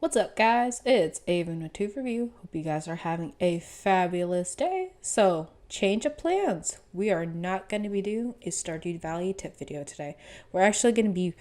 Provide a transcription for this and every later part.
What's up, guys? It's Aevin with Two Review. Hope you guys are having a fabulous day. So, change of plans. We are not going to be doing a Stardew Valley tip video today. We're actually going to be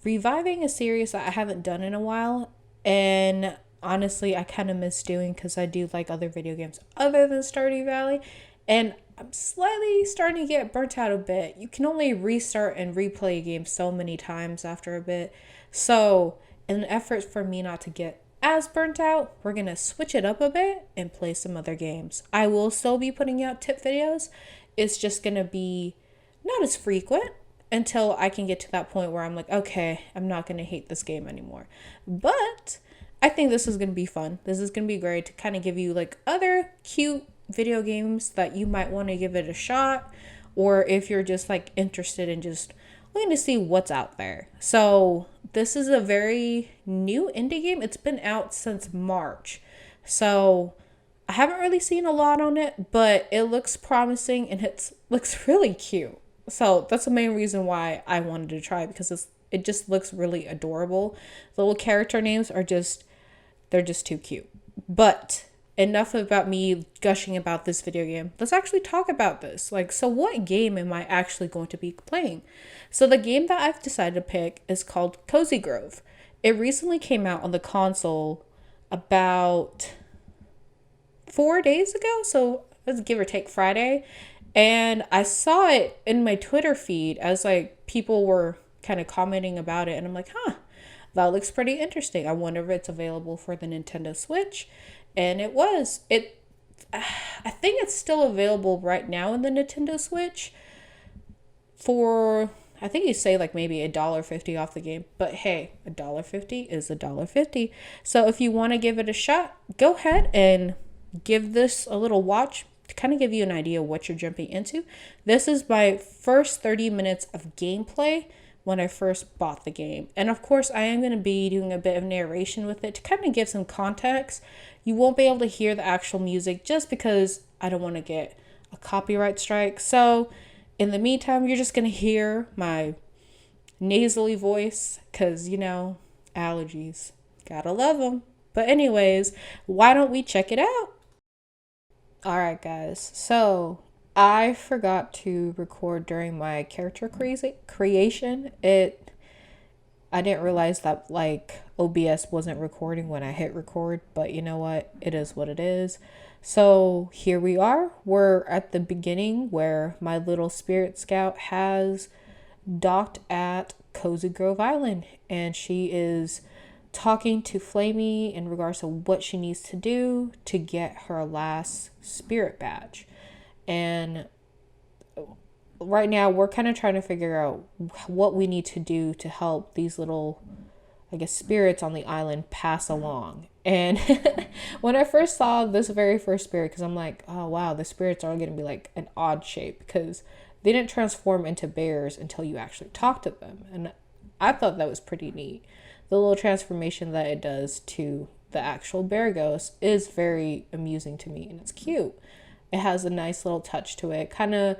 reviving a series that I haven't done in a while. And honestly, I kind of miss doing because I do like other video games other than Stardew Valley. And I'm slightly starting to get burnt out a bit. You can only restart and replay a game so many times after a bit. So, in an effort for me not to get as burnt out, we're going to switch it up a bit and play some other games. I will still be putting out tip videos. It's just going to be not as frequent until I can get to that point where I'm like, okay, I'm not going to hate this game anymore. But I think this is going to be fun. This is going to be great to kind of give you like other cute video games that you might want to give it a shot, or if you're just like interested in just looking to see what's out there. So this is a very new indie game. It's been out since March, so I haven't really seen a lot on it, but it looks promising and it looks really cute. So that's the main reason why I wanted to try it, because it just looks really adorable. The little character names are they're just too cute. But enough about me gushing about this video game. Let's actually talk about this. So what game am I actually going to be playing? So the game that I've decided to pick is called Cozy Grove. It recently came out on the console about 4 days ago, so let's give or take Friday. And I saw it in my Twitter feed as like people were kind of commenting about it, and I'm like, that looks pretty interesting. I wonder if it's available for the Nintendo Switch. And it was. I think it's still available right now in the Nintendo Switch for, I think you say like maybe $1.50 off the game. But hey, $1.50 is $1.50. So if you want to give it a shot, go ahead and give this a little watch to kind of give you an idea of what you're jumping into. This is my first 30 minutes of gameplay when I first bought the game. And of course, I am going to be doing a bit of narration with it to kind of give some context. You won't be able to hear the actual music just because I don't want to get a copyright strike. So in the meantime, you're just going to hear my nasally voice because, allergies. Gotta love them. But anyways, why don't we check it out? All right, guys. So I forgot to record during my character creation. I didn't realize that like OBS wasn't recording when I hit record, but you know what? It is what it is. So here we are. We're at the beginning where my little spirit scout has docked at Cozy Grove Island, and she is talking to Flamey in regards to what she needs to do to get her last spirit badge. And right now we're kind of trying to figure out what we need to do to help these little, I guess, spirits on the island pass along. And when I first saw this very first spirit, because I'm like, oh wow, the spirits are going to be like an odd shape because they didn't transform into bears until you actually talk to them. And I thought that was pretty neat. The little transformation that it does to the actual bear ghost is very amusing to me, and it's cute. It has a nice little touch to it, kind of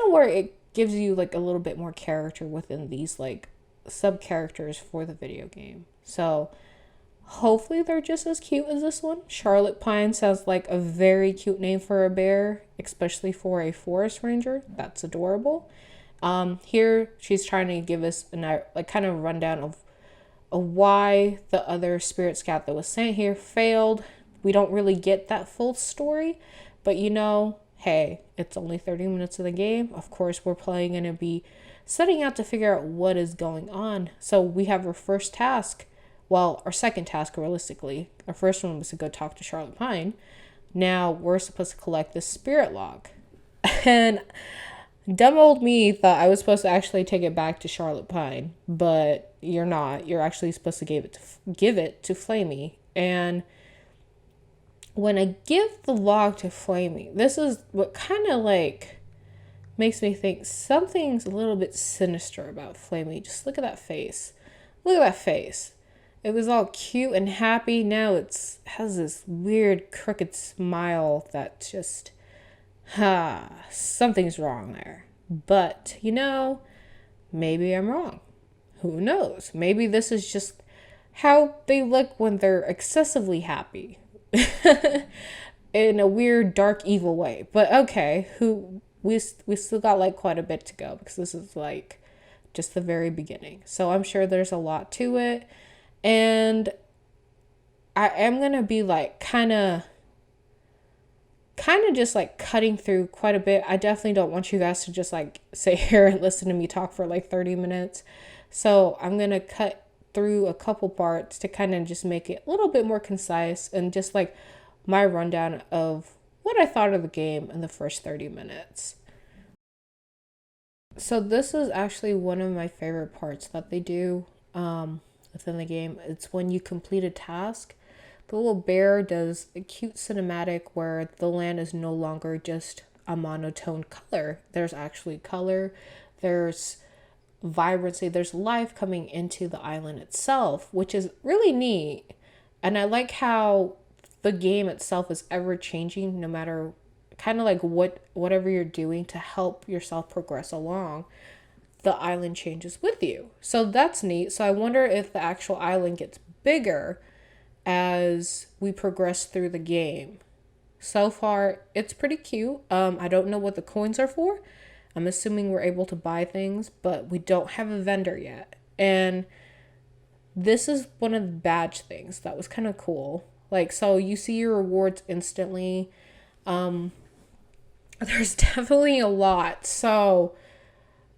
where it gives you like a little bit more character within these like sub characters for the video game. So hopefully they're just as cute as this one. Charlotte Pine sounds like a very cute name for a bear, especially for a forest ranger. That's adorable. Here she's trying to give us a like kind of rundown of why the other spirit scout that was sent here failed. We don't really get that full story, but hey, it's only 30 minutes of the game. Of course, we're going to be setting out to figure out what is going on. So we have our first task. Well, our second task, realistically. Our first one was to go talk to Charlotte Pine. Now we're supposed to collect this spirit log. And dumb old me thought I was supposed to actually take it back to Charlotte Pine, but you're not. You're actually supposed to give it to Flamey. And when I give the log to Flamey, this is what kind of like makes me think something's a little bit sinister about Flamey. Just look at that face. Look at that face. It was all cute and happy. Now has this weird crooked smile that just, something's wrong there. But, maybe I'm wrong. Who knows? Maybe this is just how they look when they're excessively happy in a weird, dark, evil way. But okay, we still got like quite a bit to go because this is like just the very beginning. So I'm sure there's a lot to it. And I am going to be like kind of just like cutting through quite a bit. I definitely don't want you guys to just like sit here and listen to me talk for like 30 minutes. So I'm going to cut through a couple parts to kind of just make it a little bit more concise and just like my rundown of what I thought of the game in the first 30 minutes. So this is actually one of my favorite parts that they do within the game. It's when you complete a task. The little bear does a cute cinematic where the land is no longer just a monotone color. There's actually color. There's vibrancy. There's life coming into the island itself, which is really neat. And I like how the game itself is ever changing, no matter kind of like whatever you're doing to help yourself progress along, the island changes with you. So that's neat. So I wonder if the actual island gets bigger as we progress through the game. So far, it's pretty cute. I don't know what the coins are for. I'm assuming we're able to buy things, but we don't have a vendor yet. And this is one of the badge things that was kind of cool. Like, so you see your rewards instantly. There's definitely a lot. So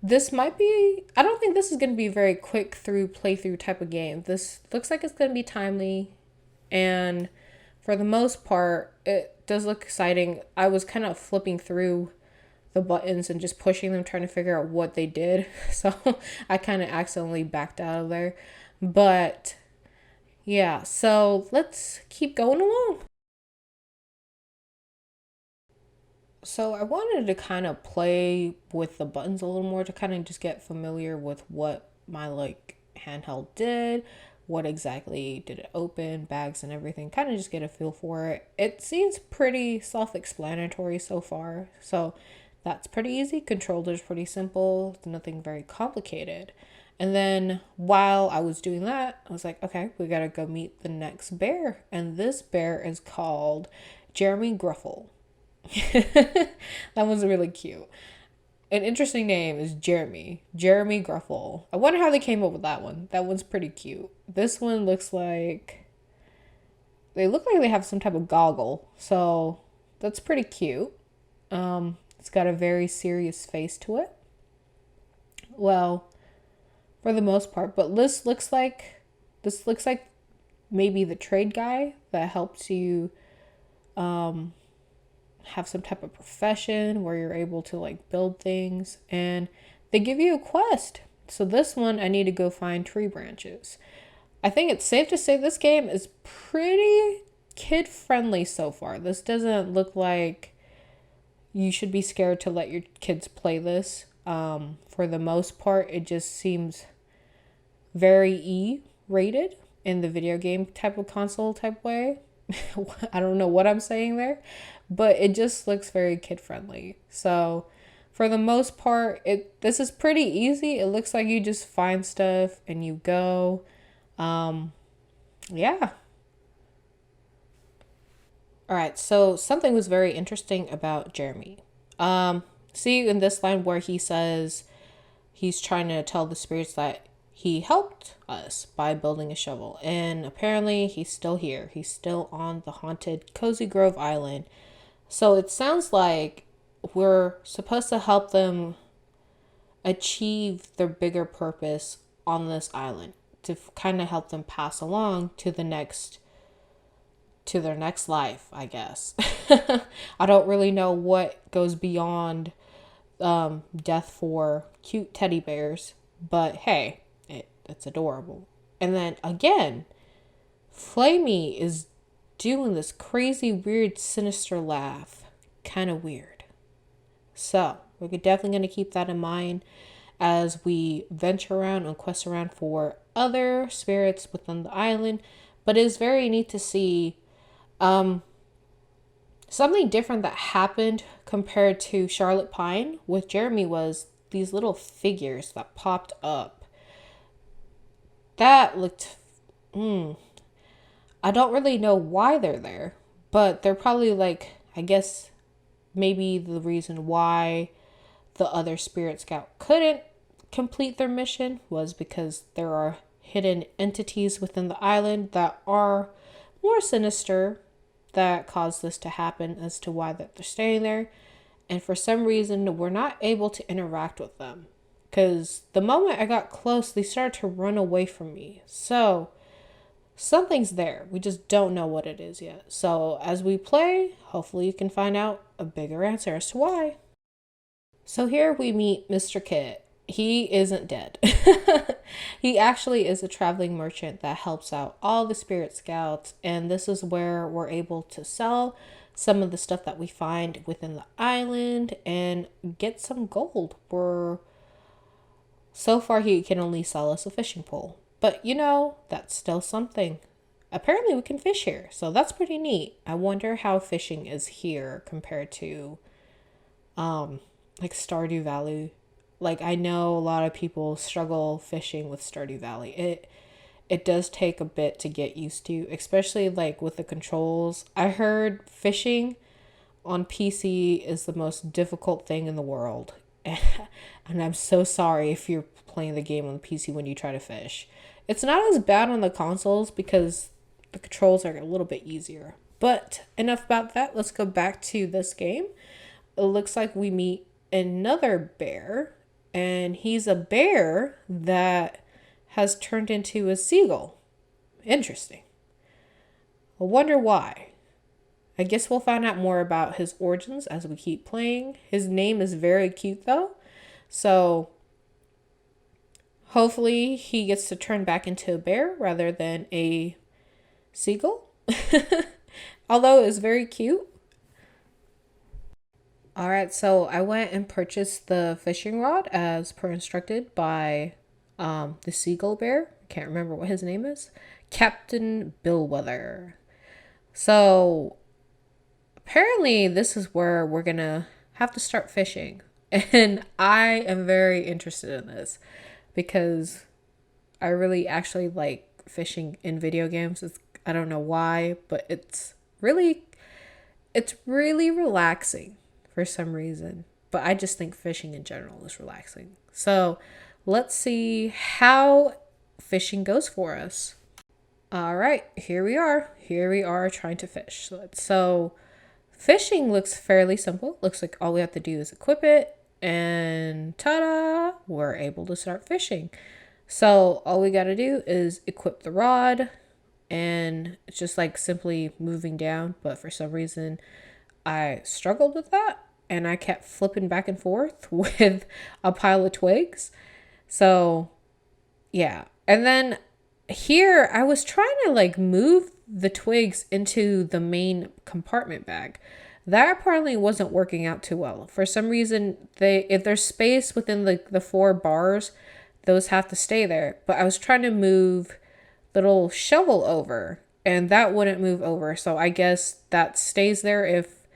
this might be, I don't think this is going to be a very quick through playthrough type of game. This looks like it's going to be timely. And for the most part, it does look exciting. I was kind of flipping through the buttons and just pushing them, trying to figure out what they did. So I kind of accidentally backed out of there. But yeah, so let's keep going along. So I wanted to kind of play with the buttons a little more to kind of just get familiar with what my like handheld did, what exactly did it open, bags and everything, kind of just get a feel for it. It seems pretty self-explanatory so far, so that's pretty easy. Controller's pretty simple, nothing very complicated. And then while I was doing that, I was like, okay, we gotta go meet the next bear. And this bear is called Jeremy Gruffle. That was really cute. An interesting name is Jeremy. Jeremy Gruffle. I wonder how they came up with that one. That one's pretty cute. This one looks like... They look like they have some type of goggle. So that's pretty cute. It's got a very serious face to it. Well, for the most part. But this looks like maybe the trade guy that helps you have some type of profession where you're able to like build things, and they give you a quest. So this one, I need to go find tree branches. I think it's safe to say this game is pretty kid friendly so far. This doesn't look like you should be scared to let your kids play this. For the most part, it just seems very E rated in the video game type of console type way. I don't know what I'm saying there, but it just looks very kid friendly. So for the most part, this is pretty easy. It looks like you just find stuff and you go. Yeah. All right. So something was very interesting about Jeremy. See in this line where he says he's trying to tell the spirits that he helped us by building a shovel. And apparently he's still here. He's still on the haunted Cozy Grove Island. So it sounds like we're supposed to help them achieve their bigger purpose on this island, to kind of help them pass along to their next life, I guess. I don't really know what goes beyond death for cute teddy bears, but hey, it's adorable. And then again, Flamey is doing this crazy, weird, sinister laugh. Kind of weird. So we're definitely going to keep that in mind as we venture around and quest around for other spirits within the island. But it is very neat to see something different that happened compared to Charlotte Pine with Jeremy was these little figures that popped up. That looked I don't really know why they're there, but they're probably like, I guess maybe the reason why the other Spirit Scout couldn't complete their mission was because there are hidden entities within the island that are more sinister that caused this to happen as to why that they're staying there. And for some reason, we're not able to interact with them. Because the moment I got close, they started to run away from me. So something's there. We just don't know what it is yet. So as we play, hopefully you can find out a bigger answer as to why. So here we meet Mr. Kit. He isn't dead. He actually is a traveling merchant that helps out all the Spirit Scouts. And this is where we're able to sell some of the stuff that we find within the island and get some gold. So far he can only sell us a fishing pole. But you know, that's still something. Apparently we can fish here. So that's pretty neat. I wonder how fishing is here compared to like Stardew Valley. Like I know a lot of people struggle fishing with Stardew Valley. It does take a bit to get used to, especially like with the controls. I heard fishing on PC is the most difficult thing in the world. And I'm so sorry if you're playing the game on the PC when you try to fish. It's not as bad on the consoles because the controls are a little bit easier. But enough about that. Let's go back to this game. It looks like we meet another bear, and he's a bear that has turned into a seagull. Interesting. I wonder why. I guess we'll find out more about his origins as we keep playing. His name is very cute though. So hopefully he gets to turn back into a bear rather than a seagull. Although it's very cute. Alright, so I went and purchased the fishing rod as per instructed by the seagull bear. I can't remember what his name is. Captain Billweather. So apparently this is where we're gonna have to start fishing. And I am very interested in this because I really actually like fishing in video games. I don't know why, but it's really relaxing for some reason. But I just think fishing in general is relaxing. So let's see how fishing goes for us. All right, here we are. Here we are trying to fish. So fishing looks fairly simple. Looks like all we have to do is equip it and ta-da, we're able to start fishing. So all we got to do is equip the rod and it's just like simply moving down. But for some reason I struggled with that and I kept flipping back and forth with a pile of twigs. So yeah. And then here I was trying to like move the twigs into the main compartment bag. That apparently wasn't working out too well. For some reason, if there's space within the 4 bars, those have to stay there. But I was trying to move the little shovel over, and that wouldn't move over. So I guess that stays there if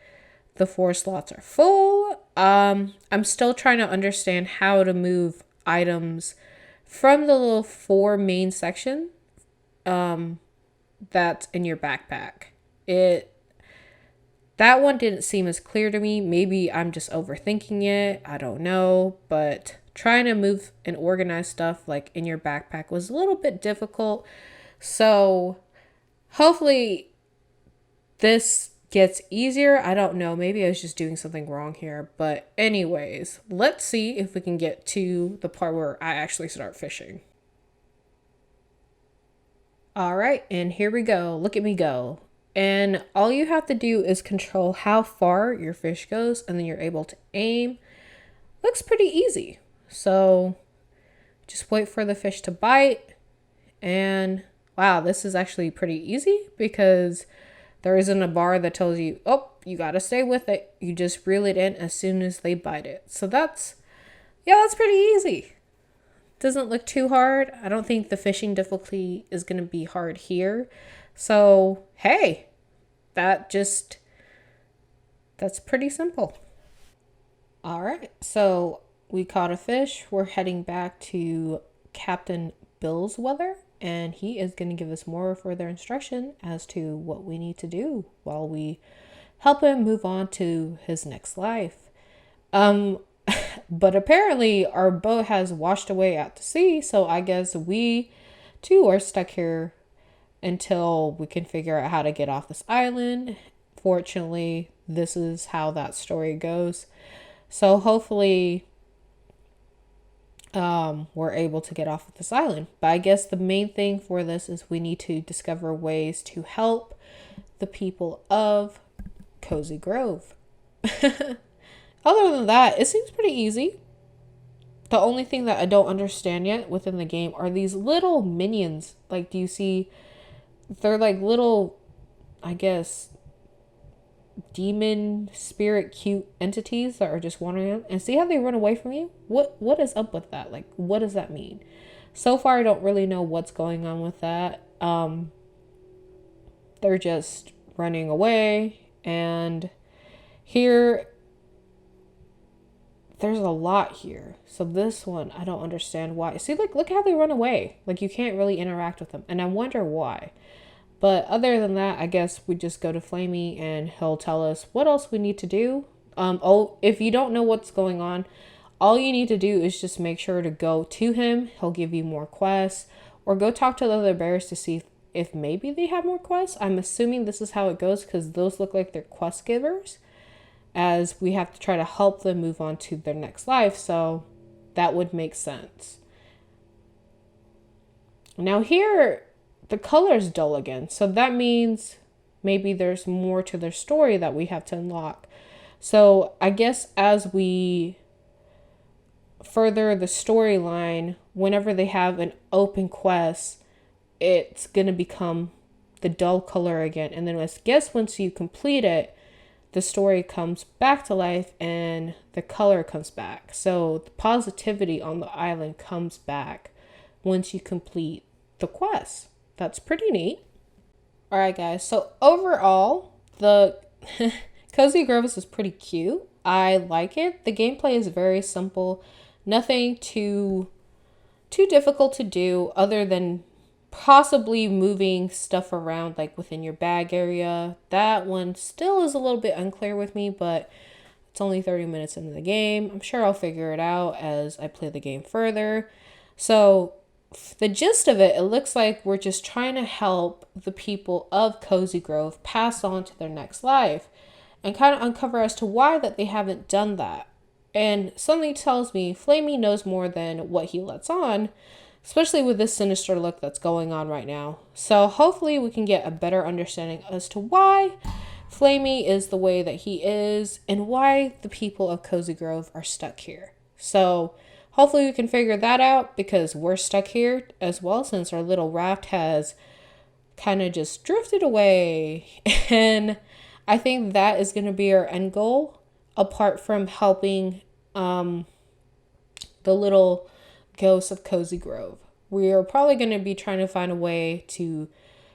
the 4 slots are full. I'm still trying to understand how to move items from the little 4 main section that's in your backpack. That one didn't seem as clear to me. Maybe I'm just overthinking it. I don't know. But trying to move and organize stuff like in your backpack was a little bit difficult. So hopefully this gets easier. I don't know. Maybe I was just doing something wrong here. But anyways, let's see if we can get to the part where I actually start fishing. All right, and here we go. Look at me go. And all you have to do is control how far your fish goes, and then you're able to aim. Looks pretty easy. So just wait for the fish to bite. And wow, this is actually pretty easy because there isn't a bar that tells you, oh, you got to stay with it. You just reel it in as soon as they bite it. So that's pretty easy. Doesn't look too hard. I don't think the fishing difficulty is going to be hard here. So, hey, that's pretty simple. All right, so we caught a fish. We're heading back to Captain Billsweather, and he is going to give us more further instruction as to what we need to do while we help him move on to his next life. But apparently our boat has washed away out to sea, so I guess we too are stuck here until we can figure out how to get off this island. Fortunately, this is how that story goes. So hopefully we're able to get off of this island. But I guess the main thing for this is we need to discover ways to help the people of Cozy Grove. Other than that, it seems pretty easy. The only thing that I don't understand yet within the game are these little minions. Like, do you see? They're like little, I guess, demon spirit cute entities that are just wandering around. And see how they run away from you? What is up with that? Like, what does that mean? So far, I don't really know what's going on with that. They're just running away. And here, there's a lot here. So this one, I don't understand why. See, like, look how they run away. Like, you can't really interact with them. And I wonder why. But other than that, I guess we just go to Flamey and he'll tell us what else we need to do. If you don't know what's going on, all you need to do is just make sure to go to him. He'll give you more quests, or go talk to the other bears to see if maybe they have more quests. I'm assuming this is how it goes because those look like they're quest givers, as we have to try to help them move on to their next life. So that would make sense. Now here, the color is dull again. So that means maybe there's more to their story that we have to unlock. So I guess as we further the storyline, whenever they have an open quest, it's going to become the dull color again. And then I guess once you complete it, the story comes back to life and the color comes back. So the positivity on the island comes back once you complete the quest. That's pretty neat. All right, guys. So overall, the Cozy Grove is pretty cute. I like it. The gameplay is very simple. Nothing too difficult to do other than possibly moving stuff around like within your bag area. That one still is a little bit unclear with me, but it's only 30 minutes into the game. I'm sure I'll figure it out as I play the game further. So the gist of it, it looks like we're just trying to help the people of Cozy Grove pass on to their next life and kind of uncover as to why that they haven't done that. And something tells me Flamey knows more than what he lets on, especially with this sinister look that's going on right now. So hopefully we can get a better understanding as to why Flamey is the way that he is and why the people of Cozy Grove are stuck here. So hopefully we can figure that out, because we're stuck here as well since our little raft has kind of just drifted away. And I think that is going to be our end goal, apart from helping the little ghosts of Cozy Grove. We are probably going to be trying to find a way to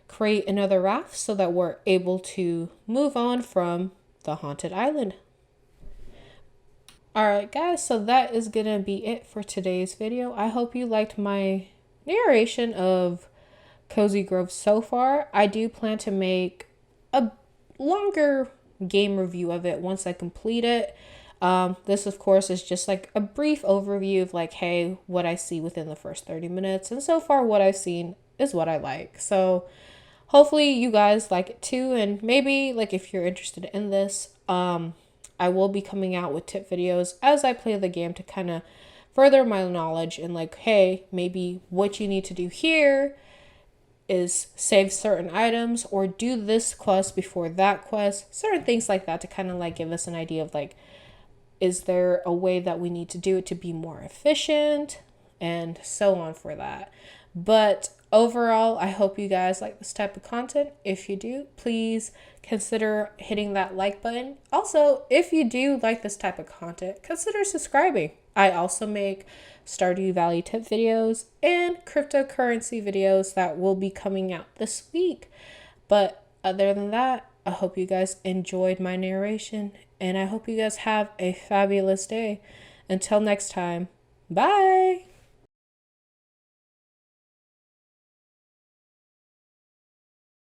create another raft so that we're able to move on from the haunted island. Alright guys, so that is going to be it for today's video. I hope you liked my narration of Cozy Grove so far. I do plan to make a longer game review of it once I complete it. This of course is just like a brief overview of like, hey, what I see within the first 30 minutes. And so far what I've seen is what I like. So hopefully you guys like it too. And maybe like if you're interested in this, I will be coming out with tip videos as I play the game to kind of further my knowledge and like, hey, maybe what you need to do here is save certain items or do this quest before that quest, certain things like that to kind of like give us an idea of like, is there a way that we need to do it to be more efficient and so on for that. But overall, I hope you guys like this type of content. If you do, please consider hitting that like button. Also, if you do like this type of content, consider subscribing. I also make Stardew Valley tip videos and cryptocurrency videos that will be coming out this week. But other than that, I hope you guys enjoyed my narration and I hope you guys have a fabulous day. Until next time, bye!